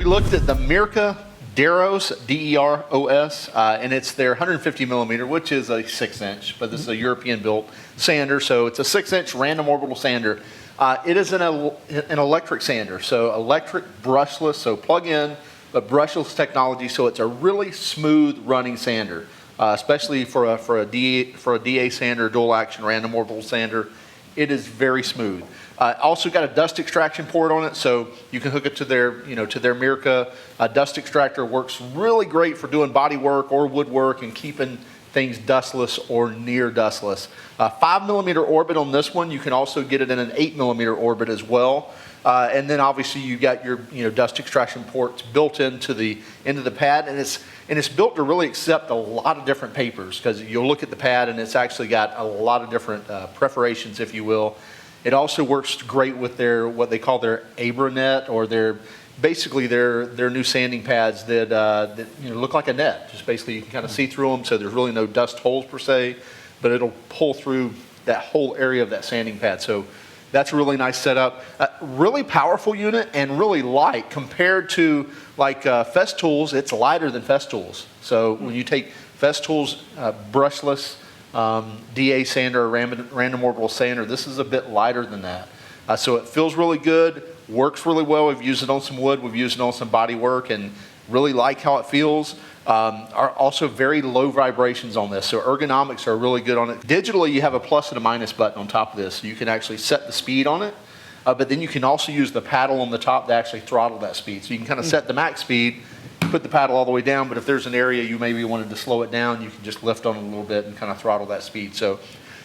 We looked at the Mirka DEROS, D-E-R-O-S, and it's their 150 millimeter, which is a 6-inch, but this is a European-built sander, so it's a 6-inch random orbital sander. It is an electric sander, so electric brushless, so plug-in, but brushless technology, so it's a really smooth running sander, especially for a DA sander, dual action random orbital sander. It is very smooth. Also got a dust extraction port on it, so you can hook it to their, to their Mirka dust extractor. Works really great for doing body work or woodwork and keeping things dustless or near dustless. 5 millimeter orbit on this one. You can also get it in an 8 millimeter orbit as well. And then obviously you got your dust extraction ports built into the pad, and it's built to really accept a lot of different papers, because you'll look at the pad and it's actually got a lot of different perforations, if you will. It also works great with their what they call their Abranet, or basically their new sanding pads that look like a net. Just basically you can kind of see through them, so there's really no dust holes per se, but it'll pull through that whole area of that sanding pad. So that's a really nice setup. Really powerful unit and really light compared to like Festool's. It's lighter than Festool's. So when you take Festool's brushless DA sander or random orbital sander, this is a bit lighter than that. So it feels really good, works really well. We've used it on some wood, we've used it on some body work, and really like how it feels. Are also very low vibrations on this, so ergonomics are really good on it. Digitally, you have a plus and a minus button on top of this, so you can actually set the speed on it, but then you can also use the paddle on the top to actually throttle that speed. So you can kind of set the max speed, put the paddle all the way down, but if there's an area you maybe wanted to slow it down, you can just lift on it a little bit and kind of throttle that speed. So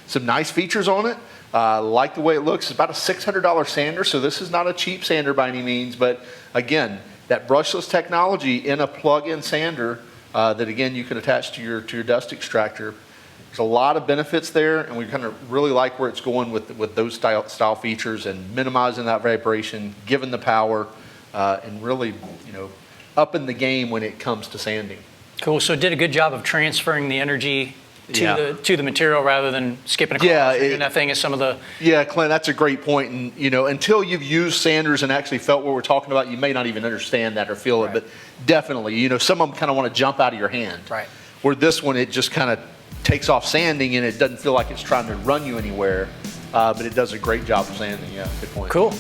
some nice features on it. Like the way it looks. It's about a $600 sander, so this is not a cheap sander by any means, but again, that brushless technology in a plug-in sander that again you can attach to your dust extractor. There's a lot of benefits there, and we kind of really like where it's going with those style features and minimizing that vibration, giving the power, and really upping the game when it comes to sanding. Cool. So it did a good job of transferring the energy to the material rather than skipping across doing that thing as some of the... Yeah, Clint, that's a great point. And until you've used sanders and actually felt what we're talking about, you may not even understand that or feel it. But definitely, some of them kind of want to jump out of your hand. Right. Where this one, it just kind of takes off sanding and it doesn't feel like it's trying to run you anywhere. But it does a great job of sanding. Yeah, good point. Cool.